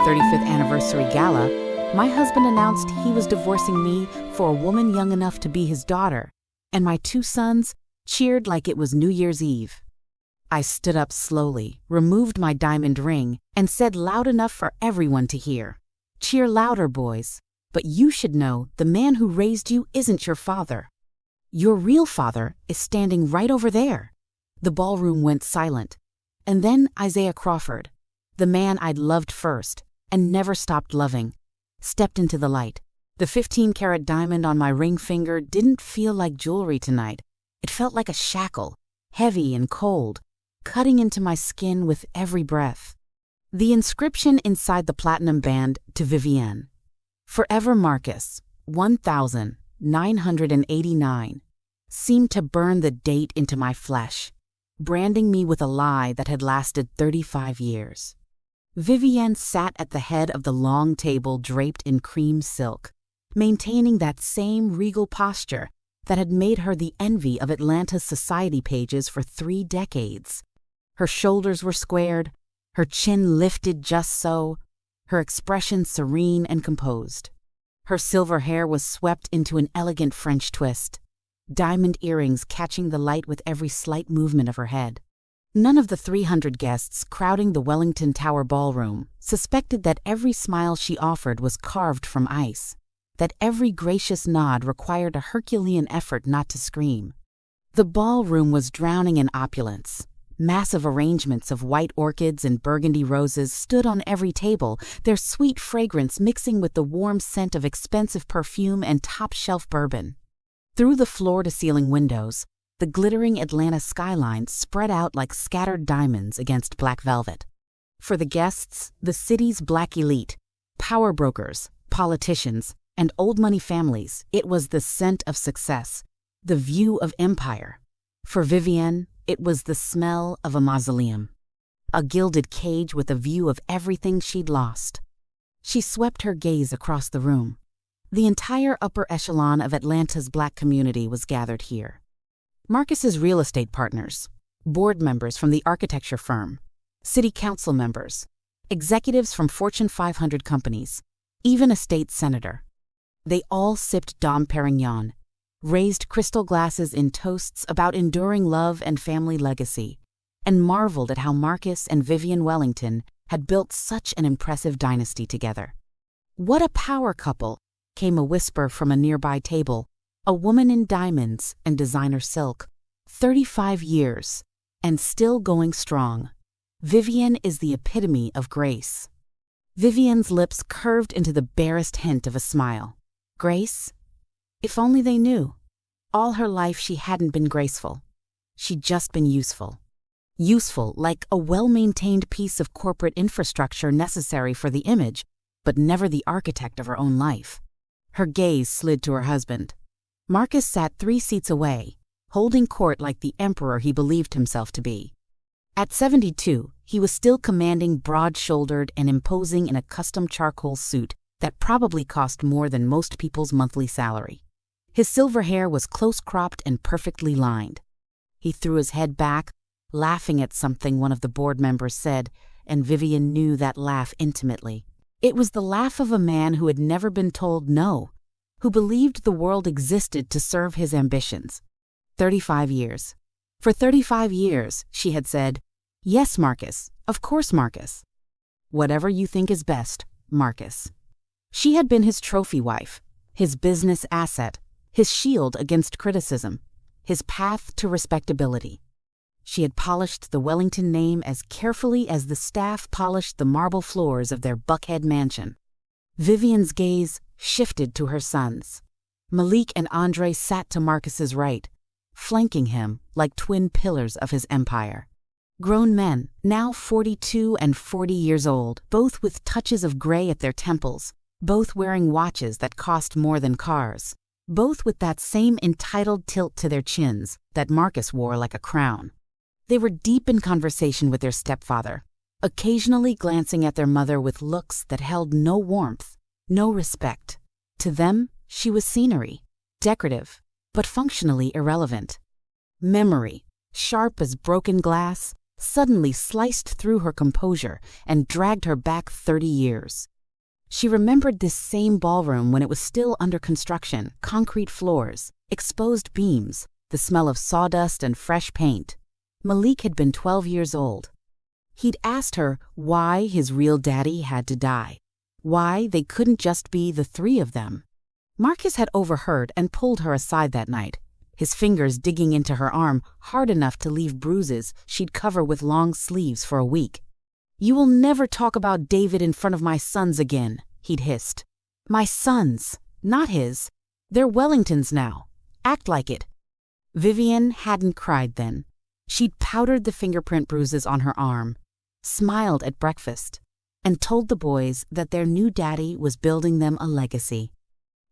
35th anniversary gala, my husband announced he was divorcing me for a woman young enough to be his daughter, and my 2 sons cheered like it was New Year's Eve. I stood up slowly, removed my diamond ring, and said loud enough for everyone to hear, "Cheer louder, boys. But you should know the man who raised you isn't your father. Your real father is standing right over there." The ballroom went silent. And then Isaiah Crawford, the man I'd loved first and never stopped loving, stepped into the light. The 15-carat diamond on my ring finger didn't feel like jewelry tonight. It felt like a shackle, heavy and cold, cutting into my skin with every breath. The inscription inside the platinum band to Vivienne, "Forever Marcus, 1989, seemed to burn the date into my flesh, branding me with a lie that had lasted 35 years. Vivienne sat at the head of the long table draped in cream silk, maintaining that same regal posture that had made her the envy of Atlanta's society pages for 3 decades. Her shoulders were squared, her chin lifted just so, her expression serene and composed. Her silver hair was swept into an elegant French twist, diamond earrings catching the light with every slight movement of her head. None of the 300 guests crowding the Wellington Tower ballroom suspected that every smile she offered was carved from ice, that every gracious nod required a Herculean effort not to scream. The ballroom was drowning in opulence. Massive arrangements of white orchids and burgundy roses stood on every table, their sweet fragrance mixing with the warm scent of expensive perfume and top-shelf bourbon. Through the floor-to-ceiling windows, the glittering Atlanta skyline spread out like scattered diamonds against black velvet. For the guests, the city's black elite, power brokers, politicians, and old-money families, it was the scent of success, the view of empire. For Vivienne, it was the smell of a mausoleum, a gilded cage with a view of everything she'd lost. She swept her gaze across the room. The entire upper echelon of Atlanta's black community was gathered here. Marcus's real estate partners, board members from the architecture firm, city council members, executives from Fortune 500 companies, even a state senator. They all sipped Dom Perignon, raised crystal glasses in toasts about enduring love and family legacy, and marveled at how Marcus and Vivienne Wellington had built such an impressive dynasty together. "What a power couple," came a whisper from a nearby table, a woman in diamonds and designer silk. 35 years, and still going strong. Vivienne is the epitome of grace. Vivienne's lips curved into the barest hint of a smile. Grace? If only they knew. All her life she hadn't been graceful. She'd just been useful. Useful like a well-maintained piece of corporate infrastructure necessary for the image, but never the architect of her own life. Her gaze slid to her husband. Marcus sat 3 seats away, holding court like the emperor he believed himself to be. At 72, he was still commanding, broad-shouldered and imposing in a custom charcoal suit that probably cost more than most people's monthly salary. His silver hair was close-cropped and perfectly lined. He threw his head back, laughing at something one of the board members said, and Vivienne knew that laugh intimately. It was the laugh of a man who had never been told no, who believed the world existed to serve his ambitions. 35 years. For 35 years, she had said, "Yes, Marcus, of course, Marcus. Whatever you think is best, Marcus." She had been his trophy wife, his business asset, his shield against criticism, his path to respectability. She had polished the Wellington name as carefully as the staff polished the marble floors of their Buckhead mansion. Vivienne's gaze shifted to her sons. Malik and Andre sat to Marcus's right, flanking him like twin pillars of his empire. Grown men, now 42 and 40 years old, both with touches of gray at their temples, both wearing watches that cost more than cars, both with that same entitled tilt to their chins that Marcus wore like a crown. They were deep in conversation with their stepfather, occasionally glancing at their mother with looks that held no warmth, no respect. To them, she was scenery, decorative, but functionally irrelevant. Memory, sharp as broken glass, suddenly sliced through her composure and dragged her back 30 years. She remembered this same ballroom when it was still under construction, concrete floors, exposed beams, the smell of sawdust and fresh paint. Malik had been 12 years old. He'd asked her why his real daddy had to die, why they couldn't just be the three of them. Marcus had overheard and pulled her aside that night, his fingers digging into her arm hard enough to leave bruises she'd cover with long sleeves for a week. "You will never talk about David in front of my sons again," he'd hissed. "My sons, not his. They're Wellingtons now. Act like it." Vivian hadn't cried then. She'd powdered the fingerprint bruises on her arm, smiled at breakfast, and told the boys that their new daddy was building them a legacy.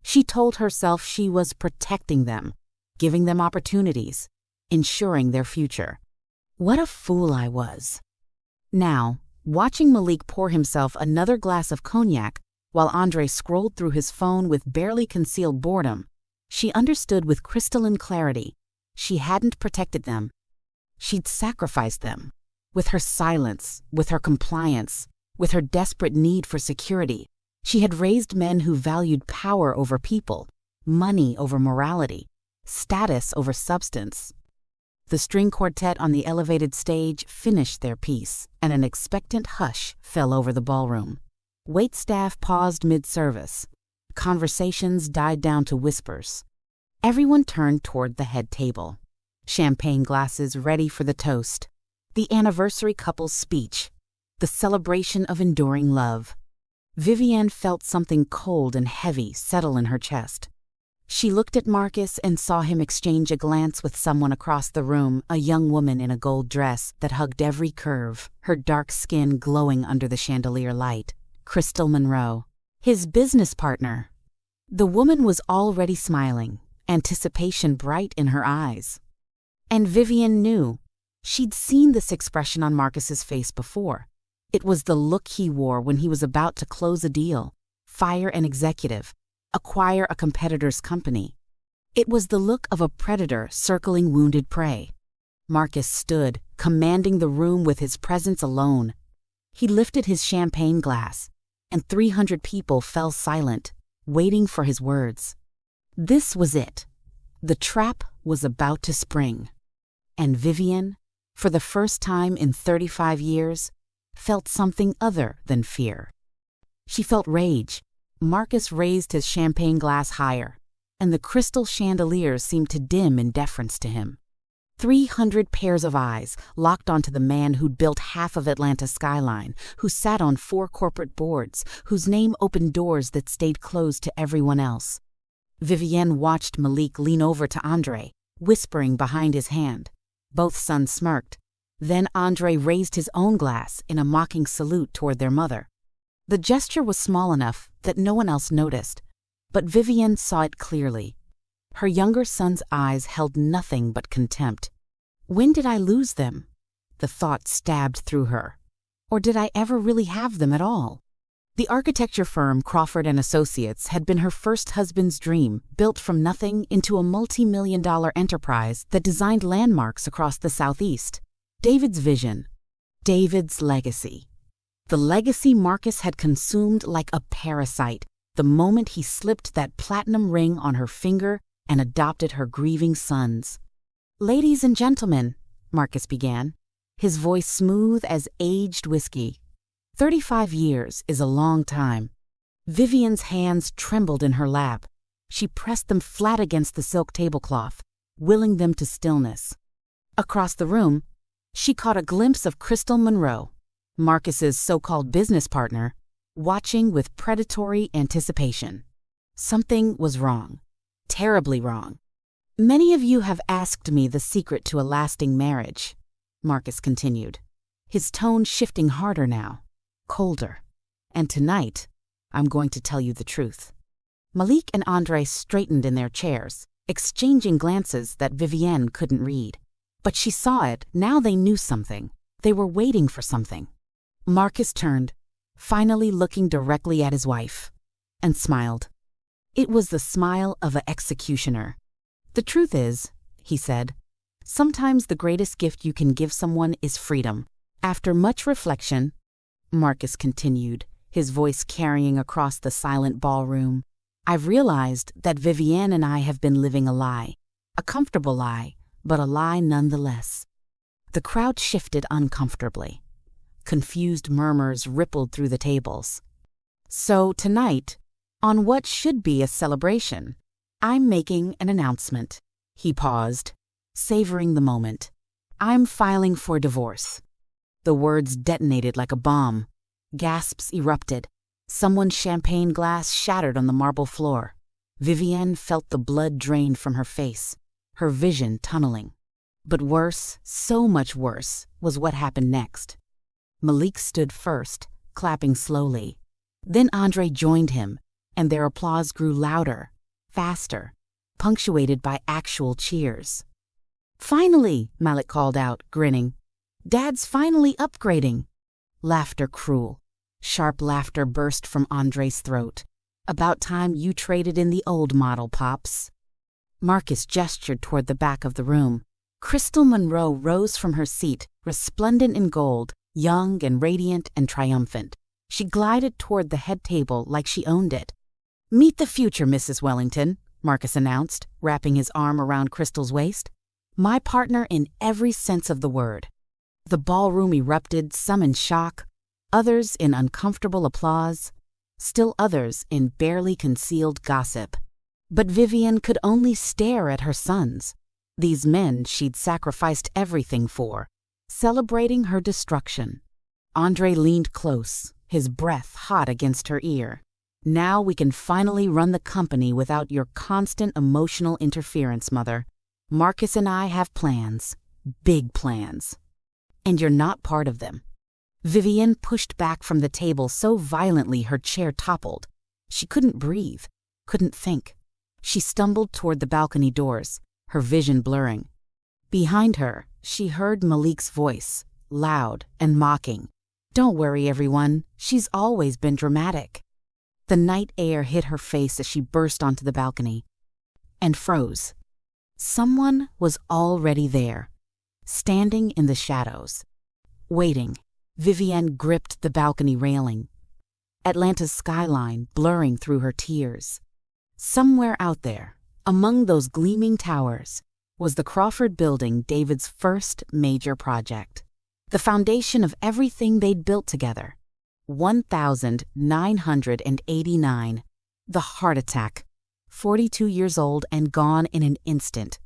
She told herself she was protecting them, giving them opportunities, ensuring their future. What a fool I was. Now, watching Malik pour himself another glass of cognac while Andre scrolled through his phone with barely concealed boredom, she understood with crystalline clarity she hadn't protected them. She'd sacrificed them. With her silence, with her compliance, with her desperate need for security, she had raised men who valued power over people, money over morality, status over substance. The string quartet on the elevated stage finished their piece, and an expectant hush fell over the ballroom. Waitstaff paused mid-service. Conversations died down to whispers. Everyone turned toward the head table. Champagne glasses ready for the toast. The anniversary couple's speech. The celebration of enduring love. Vivian felt something cold and heavy settle in her chest. She looked at Marcus and saw him exchange a glance with someone across the room, a young woman in a gold dress that hugged every curve, her dark skin glowing under the chandelier light. Crystal Monroe, his business partner. The woman was already smiling, anticipation bright in her eyes. And Vivian knew. She'd seen this expression on Marcus's face before. It was the look he wore when he was about to close a deal, fire an executive, acquire a competitor's company. It was the look of a predator circling wounded prey. Marcus stood, commanding the room with his presence alone. He lifted his champagne glass, and 300 people fell silent, waiting for his words. This was it. The trap was about to spring. And Vivian, for the first time in 35 years, felt something other than fear. She felt rage. Marcus raised his champagne glass higher, and the crystal chandeliers seemed to dim in deference to him. 300 pairs of eyes locked onto the man who'd built half of Atlanta's skyline, who sat on 4 corporate boards, whose name opened doors that stayed closed to everyone else. Vivienne watched Malik lean over to Andre, whispering behind his hand. Both sons smirked. Then Andre raised his own glass in a mocking salute toward their mother. The gesture was small enough that no one else noticed, but Vivian saw it clearly. Her younger son's eyes held nothing but contempt. When did I lose them? The thought stabbed through her. Or did I ever really have them at all? The architecture firm Crawford & Associates had been her first husband's dream, built from nothing into a multi-million-dollar enterprise that designed landmarks across the Southeast. David's vision. David's legacy. The legacy Marcus had consumed like a parasite the moment he slipped that platinum ring on her finger and adopted her grieving sons. "Ladies and gentlemen," Marcus began, his voice smooth as aged whiskey. 35 years is a long time. Vivian's hands trembled in her lap. She pressed them flat against the silk tablecloth, willing them to stillness. Across the room, she caught a glimpse of Crystal Monroe, Marcus's so-called business partner, watching with predatory anticipation. Something was wrong. Terribly wrong. "Many of you have asked me the secret to a lasting marriage," Marcus continued, his tone shifting harder now, colder. "And tonight, I'm going to tell you the truth." Malik and Andre straightened in their chairs, exchanging glances that Vivienne couldn't read. But she saw it. Now they knew something. They were waiting for something. Marcus turned, finally looking directly at his wife, and smiled. It was the smile of an executioner. "The truth is," he said, Sometimes the greatest gift you can give someone is freedom. After much reflection, Marcus continued, his voice carrying across the silent ballroom, I've realized that Vivienne and I have been living a lie. A comfortable lie, but a lie nonetheless. The crowd shifted uncomfortably. Confused murmurs rippled through the tables. So tonight, on what should be a celebration, I'm making an announcement. He paused, savoring the moment. I'm filing for divorce. The words detonated like a bomb. Gasps erupted. Someone's champagne glass shattered on the marble floor. Vivienne felt the blood drained from her face, her vision tunneling. But worse, so much worse, was what happened next. Malik stood first, clapping slowly. Then Andre joined him, and their applause grew louder, faster, punctuated by actual cheers. Finally, Malik called out, grinning. Dad's finally upgrading. Laughter cruel. Sharp laughter burst from Andre's throat. About time you traded in the old model, Pops. Marcus gestured toward the back of the room. Crystal Monroe rose from her seat, resplendent in gold, young and radiant and triumphant. She glided toward the head table like she owned it. Meet the future, Mrs. Wellington, Marcus announced, wrapping his arm around Crystal's waist. My partner in every sense of the word. The ballroom erupted, some in shock, others in uncomfortable applause, still others in barely concealed gossip. But Vivienne could only stare at her sons, these men she'd sacrificed everything for, celebrating her destruction. Andre leaned close, his breath hot against her ear. Now we can finally run the company without your constant emotional interference, Mother. Marcus and I have plans, big plans. And you're not part of them. Vivienne pushed back from the table so violently her chair toppled. She couldn't breathe, couldn't think. She stumbled toward the balcony doors, her vision blurring. Behind her, she heard Malik's voice, loud and mocking. Don't worry, everyone. She's always been dramatic. The night air hit her face as she burst onto the balcony and froze. Someone was already there, standing in the shadows, waiting. Vivienne gripped the balcony railing, Atlanta's skyline blurring through her tears. Somewhere out there, among those gleaming towers, was the Crawford building, David's first major project. The foundation of everything they'd built together. 1989. The heart attack. 42 years old and gone in an instant.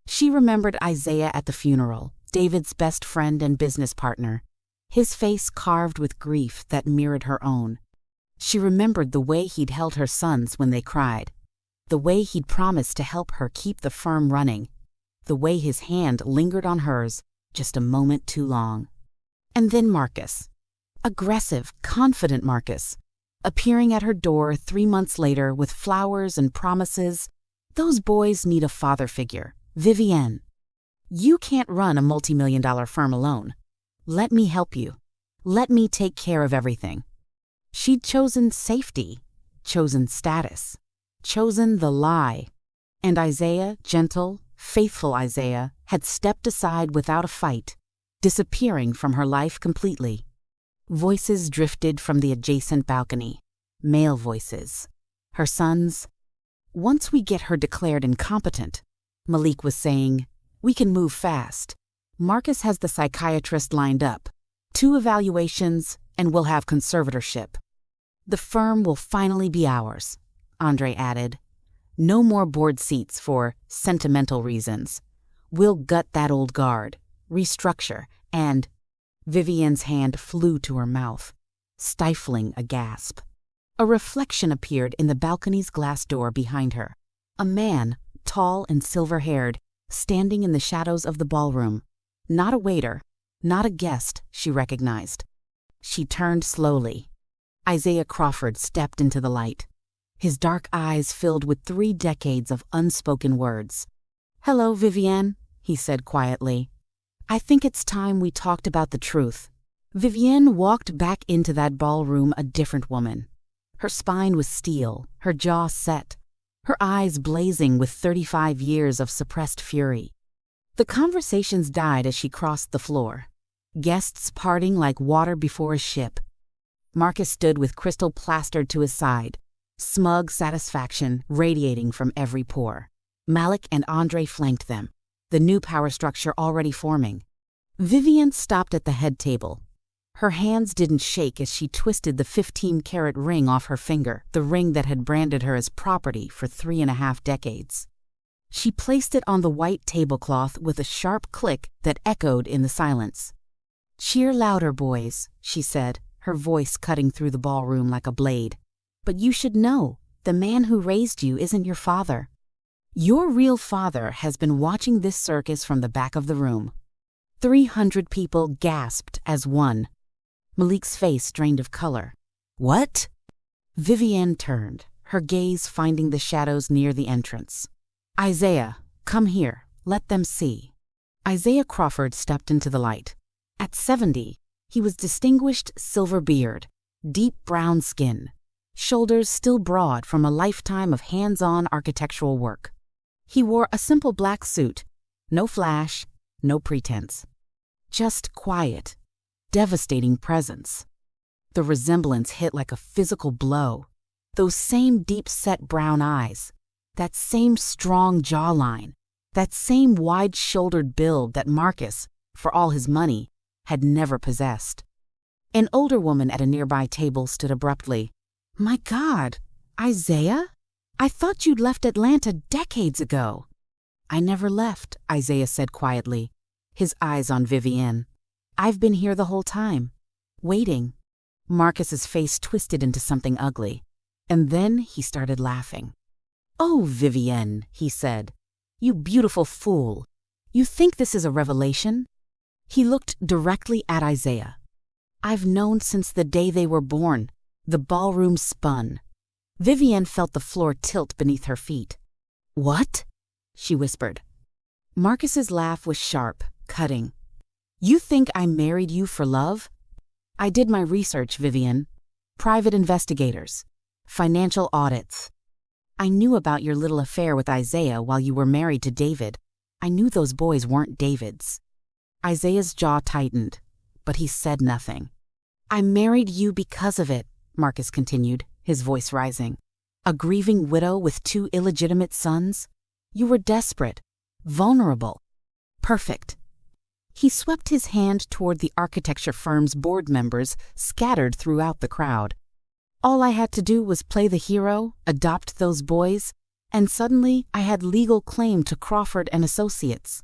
She remembered Isaiah at the funeral, David's best friend and business partner, his face carved with grief that mirrored her own. She remembered the way he'd held her sons when they cried, the way he'd promised to help her keep the firm running, the way his hand lingered on hers just a moment too long. And then Marcus. Aggressive, confident Marcus, appearing at her door 3 months later with flowers and promises. Those boys need a father figure. Vivienne, you can't run a multi-million-dollar firm alone. Let me help you. Let me take care of everything. She'd chosen safety, chosen status, chosen the lie. And Isaiah, gentle, faithful Isaiah, had stepped aside without a fight, disappearing from her life completely. Voices drifted from the adjacent balcony, male voices. Her sons. Once we get her declared incompetent, Malik was saying, we can move fast. Marcus has the psychiatrist lined up. 2 evaluations, and we'll have conservatorship. The firm will finally be ours, Andre added. No more board seats for sentimental reasons. We'll gut that old guard, restructure, and... Vivienne's hand flew to her mouth, stifling a gasp. A reflection appeared in the balcony's glass door behind her. A man, tall and silver-haired, standing in the shadows of the ballroom. Not a waiter, not a guest, she recognized. She turned slowly. Isaiah Crawford stepped into the light, his dark eyes filled with 3 decades of unspoken words. Hello, Vivienne, he said quietly. I think it's time we talked about the truth. Vivienne walked back into that ballroom a different woman. Her spine was steel, her jaw set, her eyes blazing with 35 years of suppressed fury. The conversations died as she crossed the floor, guests parting like water before a ship. Marcus stood with Crystal plastered to his side, smug satisfaction radiating from every pore. Malik and Andre flanked them, the new power structure already forming. Vivienne stopped at the head table. Her hands didn't shake as she twisted the 15-carat ring off her finger, the ring that had branded her as property for 3.5 decades. She placed it on the white tablecloth with a sharp click that echoed in the silence. "Cheer louder, boys," she said, her voice cutting through the ballroom like a blade. "But you should know, the man who raised you isn't your father. Your real father has been watching this circus from the back of the room." 300 people gasped as one. Malik's face drained of color. "What?" Vivienne turned, her gaze finding the shadows near the entrance. "Isaiah, come here. Let them see." Isaiah Crawford stepped into the light. At 70, he was distinguished silver beard, deep brown skin, shoulders still broad from a lifetime of hands-on architectural work. He wore a simple black suit, no flash, no pretense. Just quiet, devastating presence. The resemblance hit like a physical blow. Those same deep-set brown eyes, that same strong jawline, that same wide-shouldered build that Marcus, for all his money, had never possessed. An older woman at a nearby table stood abruptly. "My God, Isaiah? I thought you'd left Atlanta decades ago." "I never left," Isaiah said quietly, his eyes on Vivienne. "I've been here the whole time, waiting." Marcus's face twisted into something ugly, and then he started laughing. "Oh, Vivienne," he said, "you beautiful fool. You think this is a revelation?" He looked directly at Isaiah. "I've known since the day they were born." The ballroom spun. Vivienne felt the floor tilt beneath her feet. "What?" she whispered. Marcus's laugh was sharp, cutting. "You think I married you for love? I did my research, Vivienne. Private investigators, financial audits. I knew about your little affair with Isaiah while you were married to David. I knew those boys weren't David's." Isaiah's jaw tightened, but he said nothing. "I married you because of it," Marcus continued, his voice rising. "A grieving widow with 2 illegitimate sons? You were desperate, vulnerable, perfect." He swept his hand toward the architecture firm's board members scattered throughout the crowd. "All I had to do was play the hero, adopt those boys, and suddenly I had legal claim to Crawford and Associates.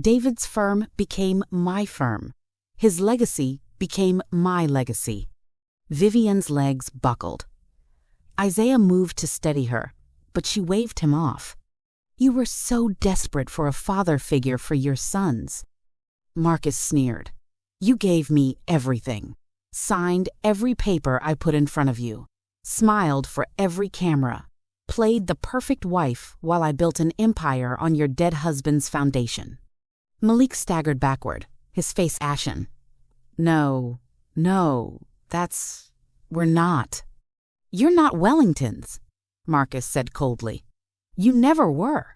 David's firm became my firm. His legacy became my legacy." Vivienne's legs buckled. Isaiah moved to steady her, but she waved him off. "You were so desperate for a father figure for your sons." Marcus sneered. "You gave me everything. Signed every paper I put in front of you. Smiled for every camera. Played the perfect wife while I built an empire on your dead husband's foundation." Malik staggered backward, his face ashen. No, we're not." "You're not Wellingtons," Marcus said coldly. "You never were.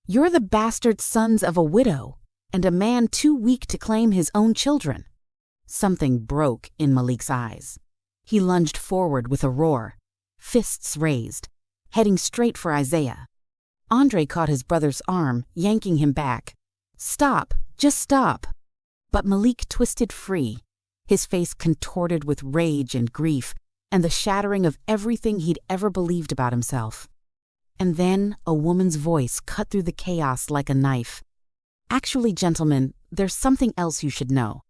You're the bastard sons of a widow and a man too weak to claim his own children." Something broke in Malik's eyes. He lunged forward with a roar, fists raised, heading straight for Isaiah. Andre caught his brother's arm, yanking him back. "Stop, just stop." But Malik twisted free, his face contorted with rage and grief and the shattering of everything he'd ever believed about himself. And then a woman's voice cut through the chaos like a knife. "Actually, gentlemen, there's something else you should know."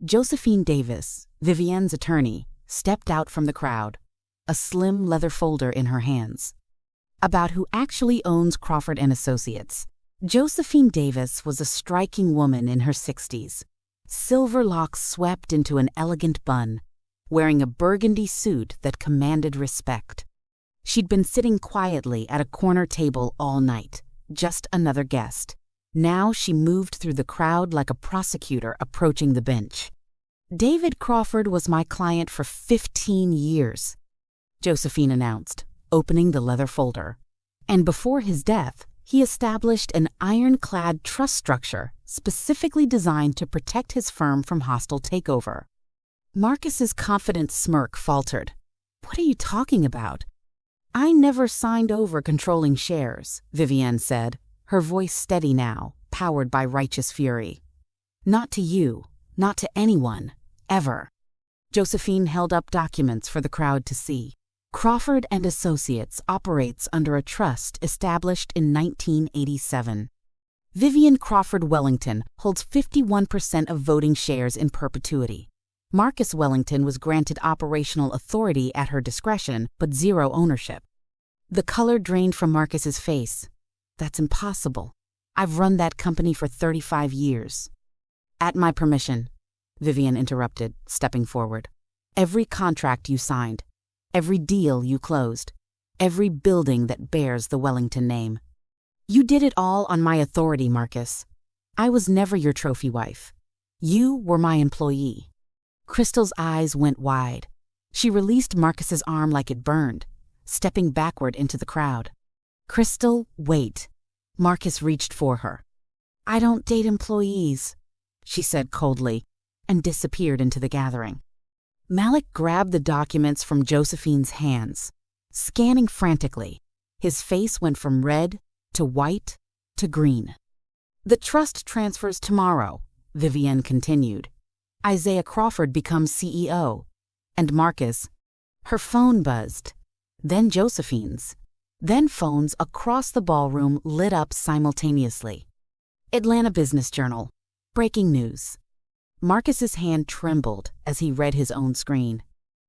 Josephine Davis, Vivienne's attorney, stepped out from the crowd, a slim leather folder in her hands. "About who actually owns Crawford and Associates." Josephine Davis was a striking woman in her 60s, silver locks swept into an elegant bun, wearing a burgundy suit that commanded respect. She'd been sitting quietly at a corner table all night, just another guest. Now she moved through the crowd like a prosecutor approaching the bench. "David Crawford was my client for 15 years, Josephine announced, opening the leather folder. "And before his death, he established an ironclad trust structure specifically designed to protect his firm from hostile takeover. Marcus's confident smirk faltered. "What are you talking about?" "I never signed over controlling shares," Vivienne said, her voice steady now, powered by righteous fury. "Not to you, not to anyone, ever." Josephine held up documents for the crowd to see. Crawford and Associates operates under a trust established in 1987. Vivian Crawford Wellington holds 51% of voting shares in perpetuity. Marcus Wellington was granted operational authority at her discretion, but zero ownership. The color drained from Marcus's face. "That's impossible. I've run that company for 35 years. "At my permission," Vivian interrupted, stepping forward. "Every contract you signed, every deal you closed, every building that bears the Wellington name. You did it all on my authority, Marcus. I was never your trophy wife. You were my employee." Crystal's eyes went wide. She released Marcus's arm like it burned, stepping backward into the crowd. "Crystal, wait." Marcus reached for her. "I don't date employees," she said coldly, and disappeared into the gathering. Malik grabbed the documents from Josephine's hands, scanning frantically. His face went from red to white to green. "The trust transfers tomorrow," Vivienne continued. "Isaiah Crawford becomes CEO. And Marcus." Her phone buzzed. Then Josephine's. Then phones across the ballroom lit up simultaneously. Atlanta Business Journal. Breaking news. Marcus's hand trembled as he read his own screen.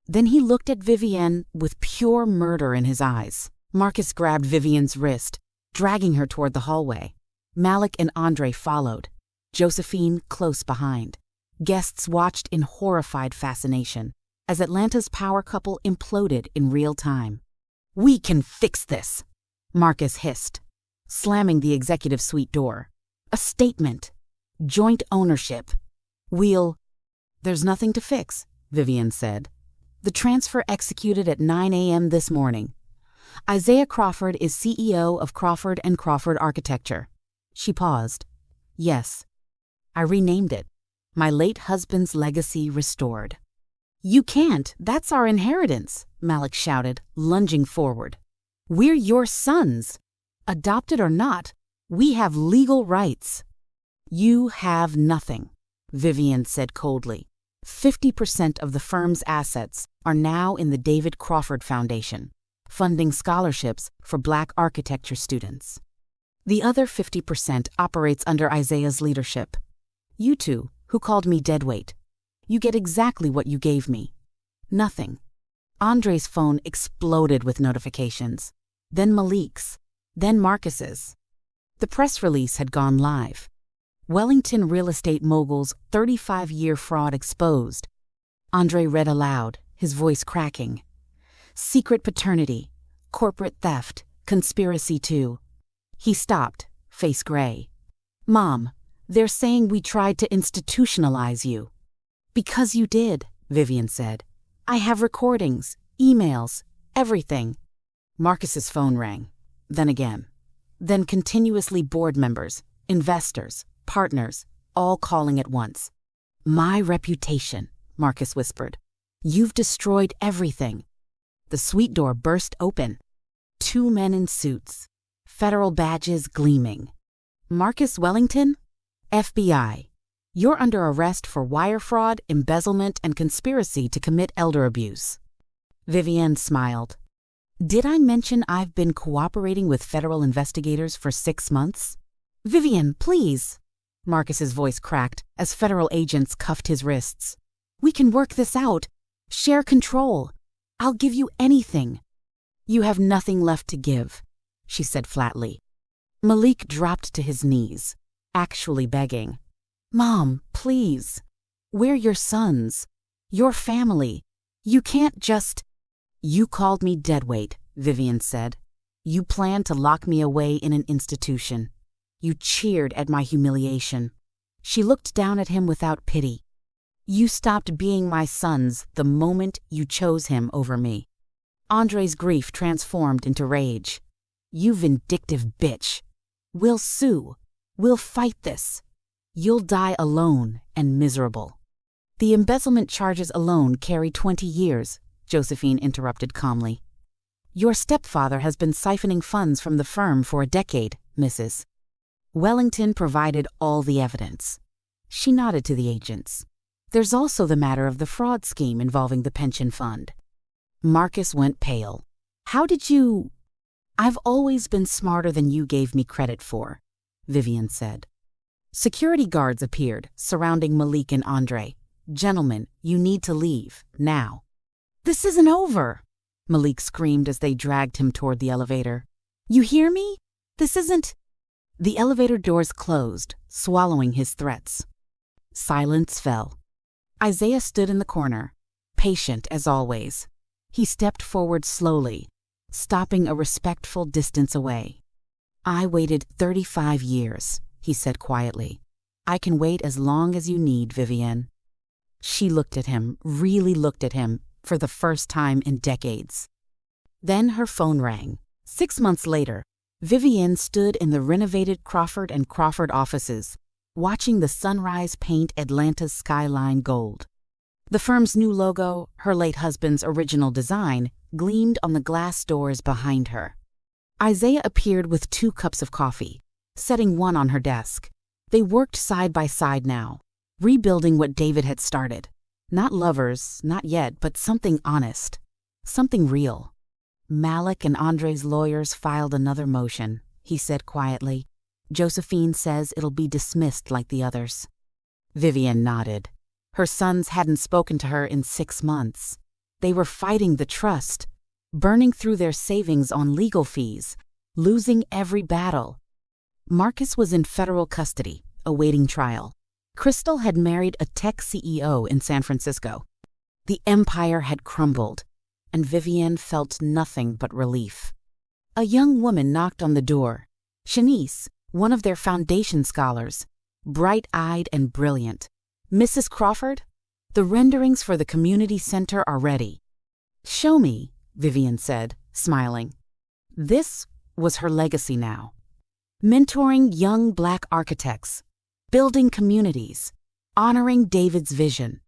Then he looked at Vivienne with pure murder in his eyes. Marcus grabbed Vivienne's wrist, dragging her toward the hallway. Malik and Andre followed, Josephine close behind. Guests watched in horrified fascination as Atlanta's power couple imploded in real time. "We can fix this," Marcus hissed, slamming the executive suite door. "A statement. Joint ownership. There's nothing to fix," Vivienne said. "The transfer executed at 9 a.m. this morning. Isaiah Crawford is CEO of Crawford & Crawford Architecture." She paused. "Yes. I renamed it. My late husband's legacy restored." "You can't. That's our inheritance," Malik shouted, lunging forward. "We're your sons. Adopted or not, we have legal rights." "You have nothing," Vivienne said coldly. 50% of the firm's assets are now in the David Crawford Foundation, funding scholarships for Black architecture students. The other 50% operates under Isaiah's leadership. You two, who called me deadweight, you get exactly what you gave me. Nothing. Andre's phone exploded with notifications. Then Malik's. Then Marcus's. The press release had gone live. Wellington real estate mogul's 35-year fraud exposed. Andre read aloud, his voice cracking. "Secret paternity, corporate theft, conspiracy too." He stopped, face gray. "Mom, they're saying we tried to institutionalize you." "Because you did," Vivienne said. "I have recordings, emails, everything." Marcus's phone rang. Then again. Then continuously board members, investors, partners, all calling at once. "My reputation," Marcus whispered. "You've destroyed everything." The suite door burst open. 2 men in suits, federal badges gleaming. "Marcus Wellington? FBI. You're under arrest for wire fraud, embezzlement, and conspiracy to commit elder abuse." Vivienne smiled. "Did I mention I've been cooperating with federal investigators for 6 months?" "Vivienne, please." Marcus's voice cracked as federal agents cuffed his wrists. "We can work this out. Share control. I'll give you anything." "You have nothing left to give," she said flatly. Malik dropped to his knees, actually begging. "Mom, please. We're your sons. Your family. You can't just—" "You called me deadweight," Vivienne said. "You planned to lock me away in an institution. You cheered at my humiliation." She looked down at him without pity. "You stopped being my sons the moment you chose him over me." Andre's grief transformed into rage. "You vindictive bitch. We'll sue. We'll fight this. You'll die alone and miserable. The embezzlement charges alone carry 20 years, Josephine interrupted calmly. Your stepfather has been siphoning funds from the firm for a decade, Mrs. Wellington provided all the evidence. She nodded to the agents. There's also the matter of the fraud scheme involving the pension fund. Marcus went pale. How did you... I've always been smarter than you gave me credit for, Vivian said. Security guards appeared, surrounding Malik and Andre. Gentlemen, you need to leave, now. This isn't over, Malik screamed as they dragged him toward the elevator. You hear me? This isn't... The elevator doors closed, swallowing his threats. Silence fell. Isaiah stood in the corner, patient as always. He stepped forward slowly, stopping a respectful distance away. I waited 35 years, he said quietly. I can wait as long as you need, Vivian. She looked at him, really looked at him, for the first time in decades. Then her phone rang. 6 months later, Vivian stood in the renovated Crawford & Crawford offices, watching the sunrise paint Atlanta's skyline gold. The firm's new logo, her late husband's original design, gleamed on the glass doors behind her. Isaiah appeared with 2 cups of coffee, setting one on her desk. They worked side by side now, rebuilding what David had started. Not lovers, not yet, but something honest, something real. Malik and Andre's lawyers filed another motion, he said quietly. Josephine says it'll be dismissed like the others. Vivian nodded. Her sons hadn't spoken to her in 6 months. They were fighting the trust, burning through their savings on legal fees, losing every battle. Marcus was in federal custody, awaiting trial. Crystal had married a tech CEO in San Francisco. The empire had crumbled, and Vivian felt nothing but relief. A young woman knocked on the door. Shanice, one of their foundation scholars, bright-eyed and brilliant. Mrs. Crawford, the renderings for the community center are ready. Show me, Vivian said, smiling. This was her legacy now. Mentoring young Black architects, building communities, honoring David's vision.